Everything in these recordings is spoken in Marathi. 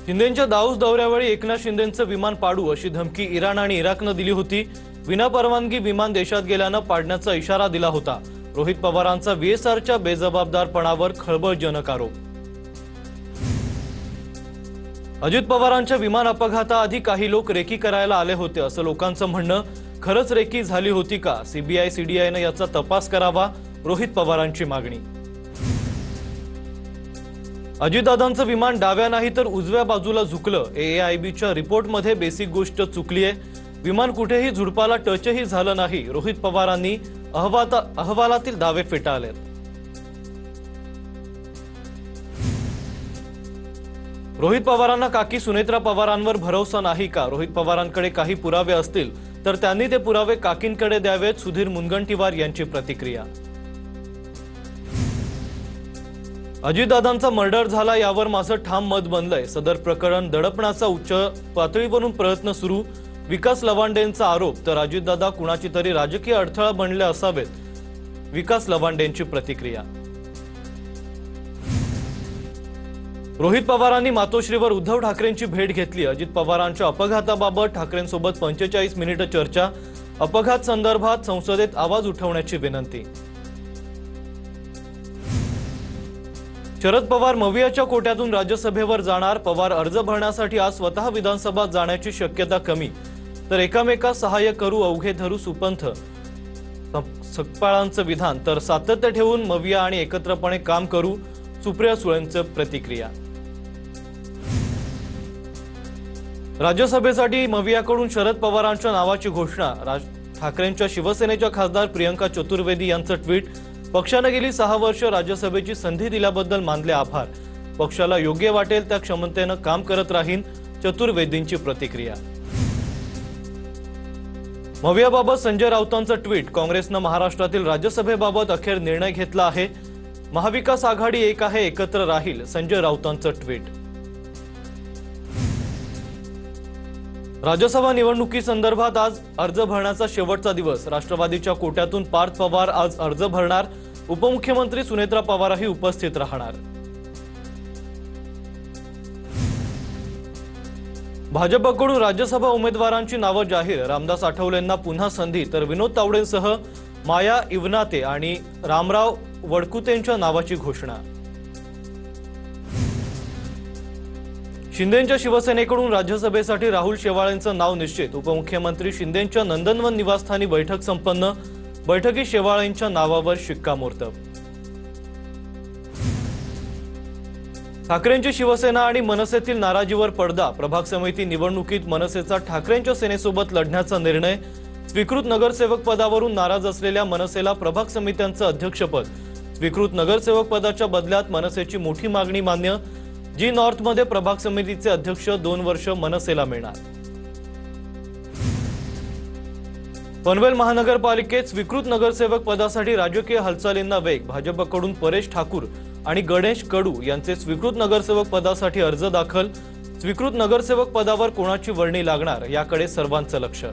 शिंदेंच्या दाऊस दौऱ्यावेळी एकनाथ शिंदेंचं विमान पाडू अशी धमकी इराण आणि इराकनं दिली होती। विनापरवानगी विमान देशात गेल्यानं पाडण्याचा इशारा दिला होता। रोहित पवारांचा व्हीएसआरच्या बेजबाबदारपणावर खळबळजनक आरोप। अजित पवारांच्या विमान अपघाताआधी काही लोक रेकी करायला आले होते असं लोकांचं म्हणणं। खरंच रेकी झाली होती का? सीबीआय सीडीआयने याचा तपास करावा, रोहित पवारांची मागणी। अजितदादांचं विमान डाव्या नाही तर उजव्या बाजूला झुकलं। एएआयबीच्या रिपोर्टमध्ये बेसिक गोष्ट चुकली आहे। विमान कुठेही झुडपाला टचही झालं नाही। रोहित पवारांनी अहवालातील दावे फेटाळले। रोहित पवारांना काकी सुनेत्रा पवारांवर भरोसा नाही का? रोहित पवारांकडे काही पुरावे असतील तर त्यांनी ते पुरावे काकींकडे द्यावेत। सुधीर मुनगंटीवार यांची प्रतिक्रिया। अजितदादांचा मर्डर झाला यावर माझं ठाम मत बनलंय। सदर प्रकरण दडपण्याचा उच्च पातळीवरून प्रयत्न सुरू। विकास लवांडेंचा आरोप तर अजितदादा कुणाची तरी राजकीय अडथळा बनले असावेत, विकास लवांडेंची प्रतिक्रिया। रोहित पवारांनी मातोश्रीवर उद्धव ठाकरेंची भेट घेतली। अजित पवारांच्या अपघाताबाबत ठाकरेंसोबत 45 मिनिटे चर्चा। अपघात संदर्भात संसदेत आवाज उठवण्याची विनंती। शरद पवार मवियाच्या कोट्यातून राज्यसभेवर जाणार। पवार अर्ज भरण्यासाठी आज स्वतः विधानसभेत जाण्याची शक्यता कमी, तर एकामेका सहाय्य करू अवघे धरू सुपंथ सकपाळांचं विधान। तर सातत्य ठेवून मविया आणि एकत्रपणे काम करू, सुप्रिया सुळेंचं प्रतिक्रिया। राज्यसभेसाठी मवियाकडून शरद पवारांच्या नावाची घोषणा। ठाकरेंच्या शिवसेनेच्या खासदार प्रियंका चतुर्वेदी यांचं ट्विट। पक्षाने गेली 6 वर्ष राज्यसभेची संधी दिल्याबद्दल मानले आभार। पक्षाला योग्य वाटेल त्या क्षमतेनं काम करत राहीन, चतुर्वेदींची प्रतिक्रिया। मवियाबाबत संजय राऊतांचं ट्विट। काँग्रेसनं महाराष्ट्रातील राज्यसभेबाबत अखेर निर्णय घेतला आहे। महाविकास आघाडी एक आहे, एकत्र राहील, संजय राऊतांचं ट्विट। राज्यसभा निवडणुकीसंदर्भात आज अर्ज भरण्याचा शेवटचा दिवस। राष्ट्रवादीच्या कोट्यातून पार्थ पवार आज अर्ज भरणार। उपमुख्यमंत्री सुनेत्रा पवारही उपस्थित राहणार। भाजपकडून राज्यसभा उमेदवारांची नावं जाहीर। रामदास आठवलेंना पुन्हा संधी, तर विनोद तावडेंसह माया इवनाते आणि रामराव वडकुतेंच्या नावाची घोषणा। शिंदेंच्या शिवसेनेकडून राज्यसभेसाठी राहुल शेवाळेंचं नाव निश्चित। उपमुख्यमंत्री शिंदेंच्या नंदनवन निवासस्थानी बैठक संपन्न। बैठकीत शेवाळेंच्या नावावर शिक्कामोर्तब। ठाकरेंची शिवसेना आणि मनसेतील नाराजीवर पडदा। प्रभाग समिती निवडणुकीत मनसेचा ठाकरेंच्या सेनेसोबत लढण्याचा निर्णय। स्वीकृत नगरसेवक पदावरून नाराज असलेल्या मनसेला प्रभाग समित्यांचं अध्यक्षपद। स्वीकृत नगरसेवक पदाच्या बदल्यात मनसेची मोठी मागणी मान्य। जी नॉर्थमध्ये प्रभाग समितीचे अध्यक्ष 2 वर्ष मनसेला मिळणार। पनवेल महानगरपालिकेत स्वीकृत नगरसेवक पदासाठी राजकीय हालचालींना वेग। भाजपकडून परेश ठाकूर आणि गणेश कडू यांचे स्वीकृत नगरसेवक पदासाठी अर्ज दाखल। स्वीकृत नगरसेवक पदावर कोणाची वर्णी लागणार याकडे सर्वांचं लक्ष।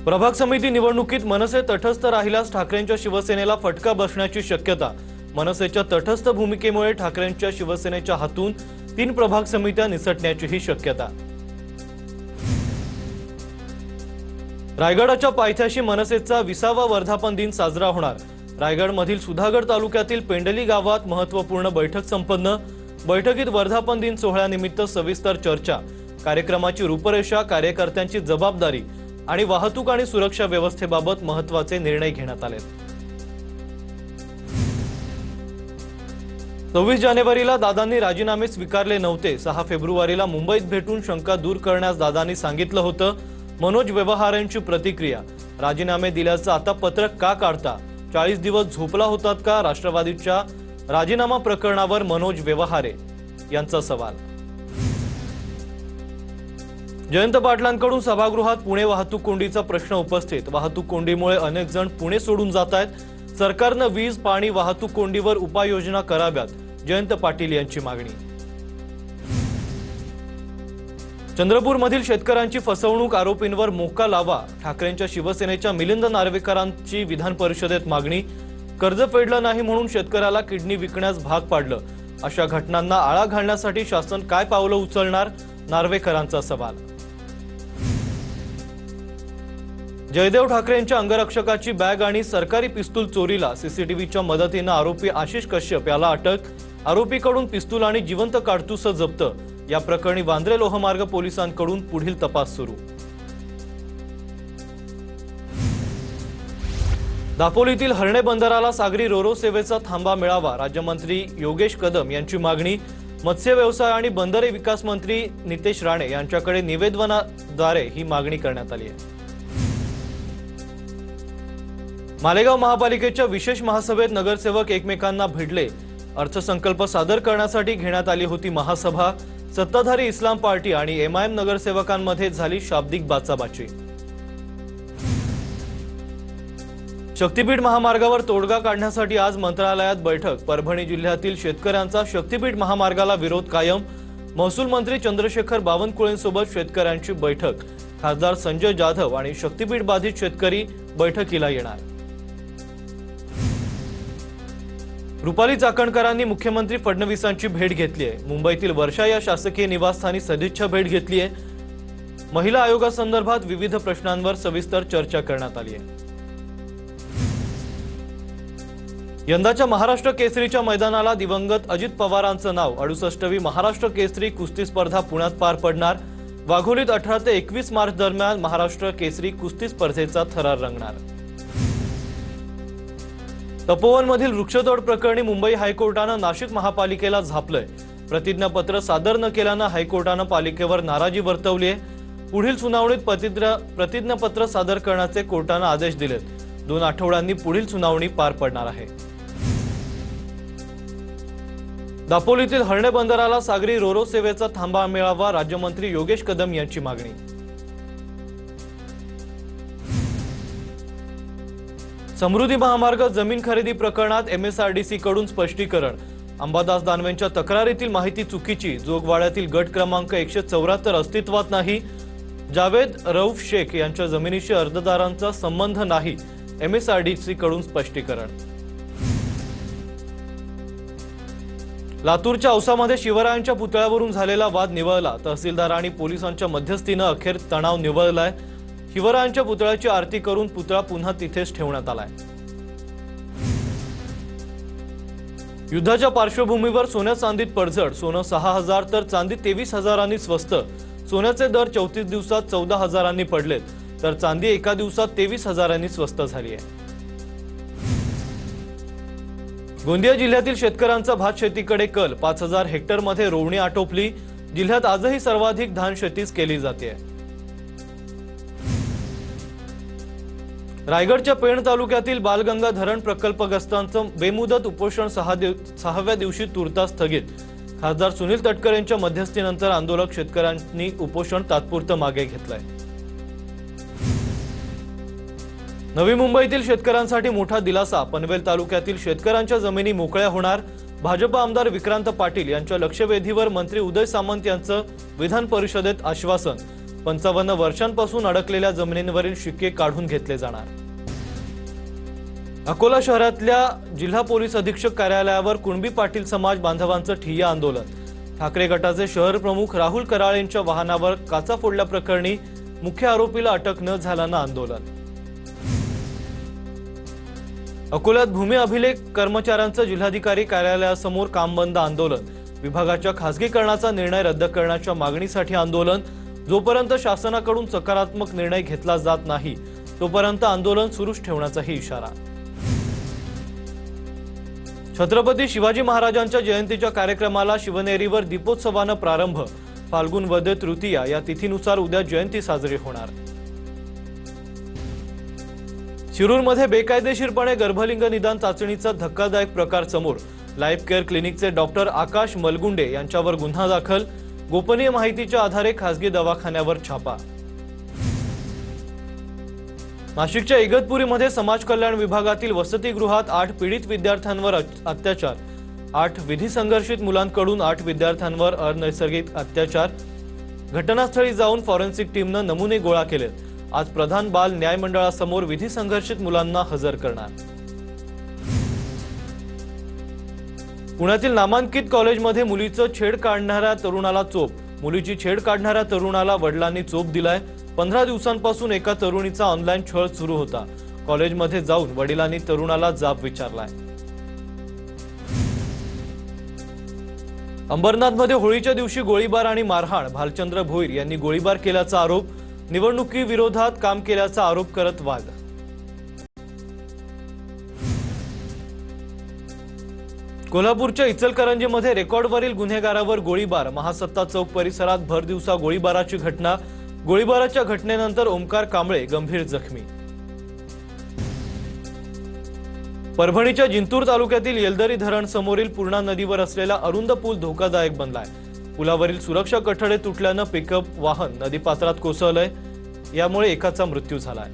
प्रभाग समिती निवडणुकीत मनसे तटस्थ राहिल्यास ठाकरेंच्या शिवसेनेला फटका बसण्याची शक्यता। मनसेच्या तटस्थ भूमिकेमुळे ठाकरेंच्या शिवसेनेच्या हातून 3 प्रभाग समित्या निसटण्याचीही शक्यता। रायगडच्या पायथ्याशी मनसेचा 20वा वर्धापन दिन साजरा होणार। रायगडमधील सुधागड तालुक्यातील पेंडली गावात महत्त्वपूर्ण बैठक संपन्न। बैठकीत वर्धापन दिन सोहळ्यानिमित्त सविस्तर चर्चा। कार्यक्रमाची रूपरेषा, कार्यकर्त्यांची जबाबदारी आणि वाहतूक आणि सुरक्षा व्यवस्थेबाबत महत्त्वाचे निर्णय घेण्यात आले। 26 जानेवारीला दादांनी राजीनामे स्वीकारले नव्हते। 6 फेब्रुवारीला मुंबईत भेटून शंका दूर करण्यास दादांनी सांगितलं होतं। मनोज व्यवहारेंची प्रतिक्रिया। राजीनामे दिल्याचं आता पत्रक का काढता? 40 दिवस झोपला होतात का? राष्ट्रवादीच्या राजीनामा प्रकरणावर मनोज व्यवहारे यांचा सवाल। जयंत पाटलांकडून सभागृहात पुणे वाहतूक कोंडीचा प्रश्न उपस्थित। वाहतूक कोंडीमुळे अनेक जण पुणे सोडून जात आहेत। सरकारनं वीज, पाणी, वाहतूक कोंडीवर उपाययोजना कराव्यात, जयंत पाटील यांची मागणी। चंद्रपूरमधील शेतकऱ्यांची फसवणूक, आरोपींवर मोका लावा। ठाकरेंच्या शिवसेनेच्या मिलिंद नार्वेकरांची विधान परिषदेत मागणी। कर्ज फेडलं नाही म्हणून शेतकऱ्याला किडनी विकण्यास भाग पाडलं। अशा घटनांना आळा घालण्यासाठी शासन काय पावलं उचलणार, नार्वेकरांचा सवाल। जयदेव ठाकरेंच्या अंगरक्षकाची बॅग आणि सरकारी पिस्तूल चोरीला सीसीटीव्हीच्या मदतीने आरोपी आशिष कश्यप याला अटक। आरोपीकडून पिस्तूल आणि जिवंत काडतूस जप्त। या प्रकरणी वांद्रे लोहमार्ग पोलिसांकडून पुढील तपास सुरू। दापोलीतील हर्णे बंदराला सागरी रोरो सेवेचा थांबा मिळावा, राज्यमंत्री योगेश कदम यांची मागणी। मत्स्य व्यवसाय आणि बंदरे विकास मंत्री नितेश राणे यांच्याकडे निवेदनाद्वारे ही मागणी करण्यात आली आहे। मालेगाव महापालिकेच्या विशेष महासभेत नगरसेवक एकमेकांना भिडले। अर्थसंकल्प सादर करण्यासाठी घेण्यात आली होती महासभा। सत्ताधारी इस्लाम पार्टी आणि एमआयएम नगरसेवकांमध्ये झाली शाब्दिक बाचाबाची। शक्तीपीठ महामार्गावर तोडगा काढण्यासाठी आज मंत्रालयात बैठक। परभणी जिल्ह्यातील शेतकऱ्यांचा शक्तीपीठ महामार्गाला विरोध कायम। महसूल मंत्री चंद्रशेखर बावनकुळेंसोबत शेतकऱ्यांची बैठक। खासदार संजय जाधव आणि शक्तीपीठ बाधित शेतकरी बैठकीला येणार। रुपाली चाकणकरांनी मुख्यमंत्री फडणवीसांची भेट घेतली आहे। मुंबईतील वर्षा या शासकीय निवासस्थानी सदिच्छा भेट घेतली आहे। महिला आयोगासंदर्भात विविध प्रश्नांवर सविस्तर चर्चा करण्यात आली आहे। यंदाच्या महाराष्ट्र केसरीच्या मैदानाला दिवंगत अजित पवारांचं नाव। 68वी महाराष्ट्र केसरी कुस्ती स्पर्धा पुण्यात पार पडणार। वाघोलीत 18 ते 21 मार्च दरम्यान महाराष्ट्र केसरी कुस्ती स्पर्धेचा थरार रंगणार। तपोवनमधील वृक्षतोड प्रकरणी मुंबई हायकोर्टानं नाशिक महापालिकेला झापलंय। प्रतिज्ञापत्र सादर न केल्यानं हायकोर्टानं पालिकेवर नाराजी वर्तवली आहे। पुढील सुनावणीत प्रतिज्ञापत्र सादर करण्याचे कोर्टानं आदेश दिलेत। 2 आठवड्यांनी पुढील सुनावणी पार पडणार आहे। दापोलीतील हर्णे बंदराला सागरी रोरो सेवेचा थांबा मिळावा, राज्यमंत्री योगेश कदम यांची मागणी। समृद्धी महामार्ग जमीन खरेदी प्रकरणात एमएसआरडीसी कडून स्पष्टीकरण। अंबादास दानवेंच्या तक्रारीतील माहिती चुकीची। जोगवाड्यातील गट क्रमांक 174 अस्तित्वात नाही। जावेद रऊफ शेख यांच्या जमिनीशी अर्जदारांचा संबंध नाही। एमएसआरडीसी कडून स्पष्टीकरण। लातूरच्या औसामध्ये शिवरायांच्या पुतळ्यावरून झालेला वाद निवळला। तहसीलदार आणि पोलिसांच्या मध्यस्थीने अखेर तणाव निवळलाय। शिवरायांच्या पुतळ्याची आरती करून पुतळा पुन्हा तिथेच ठेवण्यात आलाय। युद्धाच्या पार्श्वभूमीवर सोन्या चांदीत पडझड। सोनं 6,000 तर चांदी 23,000 स्वस्त। सोन्याचे दर 34 दिवसात 14,000 पडलेत, तर चांदी एका दिवसात 23,000 स्वस्त झाली आहे। गोंदिया जिल्ह्यातील शेतकऱ्यांचा भात शेतीकडे कल। 5,000 हेक्टरमध्ये रोवणी आटोपली। जिल्ह्यात आजही सर्वाधिक धान शेतीच केली जाते। रायगडच्या पेण तालुक्यातील बालगंगा धरण प्रकल्पग्रस्तांचं बेमुदत उपोषण 6व्या दिवशी तुर्तास स्थगित। खासदार सुनील तटकरे यांच्या मध्यस्थीनंतर आंदोलक शेतकऱ्यांनी उपोषण तात्पुरतं मागे घेतलंय। नवी मुंबईतील शेतकऱ्यांसाठी मोठा दिलासा। पनवेल तालुक्यातील शेतकऱ्यांच्या जमिनी मोकळ्या होणार। भाजप आमदार विक्रांत पाटील यांच्या लक्षवेधीवर मंत्री उदय सामंत यांचं विधान परिषदेत आश्वासन। 55 वर्षांपासून अडकलेल्या जमिनींवरील शिक्के काढून घेतले जाणार। अकोला शहरातल्या जिल्हा पोलीस अधीक्षक कार्यालयावर कुणबी पाटील समाज बांधवांचं ठिय्या आंदोलन। ठाकरे गटाचे शहर प्रमुख राहुल कराळेंच्या वाहनावर काचा फोडल्याप्रकरणी मुख्य आरोपीला अटक न झाल्यानं आंदोलन। अकोल्यात भूमी अभिलेख कर्मचाऱ्यांचं जिल्हाधिकारी कार्यालयासमोर काम बंद आंदोलन। विभागाच्या खासगीकरणाचा निर्णय रद्द करण्याच्या मागणीसाठी आंदोलन। जोपर्यंत शासनाकडून सकारात्मक निर्णय घेतला जात नाही तोपर्यंत आंदोलन सुरूच ठेवण्याचाही इशारा। छत्रपती शिवाजी महाराजांच्या जयंतीच्या कार्यक्रमाला शिवनेरीवर दीपोत्सवानं प्रारंभ। फाल्गुन वद्य तृतीया या तिथीनुसार उद्या जयंती साजरी होणार। शिरूरमध्ये बेकायदेशीरपणे गर्भलिंग निदान चाचणीचा धक्कादायक प्रकार समोर। लाईफ केअर क्लिनिकचे डॉक्टर आकाश मलगुंडे यांच्यावर गुन्हा दाखल। गोपनीय माहितीच्या आधारे खासगी दवाखान्यावर छापा। नाशिकच्या इगतपुरीमध्ये समाज कल्याण विभागातील वसतिगृहात 8 पीडित विद्यार्थ्यांवर अत्याचार। 8 विधी संघर्षित मुलांकडून 8 विद्यार्थ्यांवर अनैसर्गिक अत्याचार। घटनास्थळी जाऊन फॉरेन्सिक टीमनं नमुने गोळा केलेत। आज प्रधान बाल न्याय मंडळासमोर विधी संघर्षित मुलांना हजर करणार। पुण्यातील नामांकित कॉलेजमध्ये मुलीचं छेड काढणाऱ्या तरुणाला चोप. मुलीची छेड काढणाऱ्या तरुणाला वडिलांनी चोप दिलाय. 15 दिवसांपासून एका तरुणीचा ऑनलाईन छळ सुरू होता. कॉलेजमध्ये जाऊन वडिलांनी तरुणाला जाब विचारलाय. अंबरनाथमध्ये होळीच्या दिवशी गोळीबार आणि मारहाण. भालचंद्र भोईर यांनी गोळीबार केल्याचा आरोप. निवडणुकीविरोधात काम केल्याचा आरोप करत वाद. कोल्हापूरच्या इचलकरंजीमध्ये रेकॉर्डवरील गुन्हेगारावर गोळीबार. महासत्ता चौक परिसरात भरदिवसा गोळीबाराची घटना. गोळीबाराच्या घटनेनंतर ओमकार कांबळे गंभीर जखमी. परभणीच्या जिंतूर तालुक्यातील येलदरी धरण समोरील पूर्णा नदीवर असलेला अरुंद पूल धोकादायक बनलाय. पुलावरील सुरक्षा कठडे तुटल्यानं पिकअप वाहन नदीपात्रात कोसळलंय. यामुळे एकाचा मृत्यू झालाय.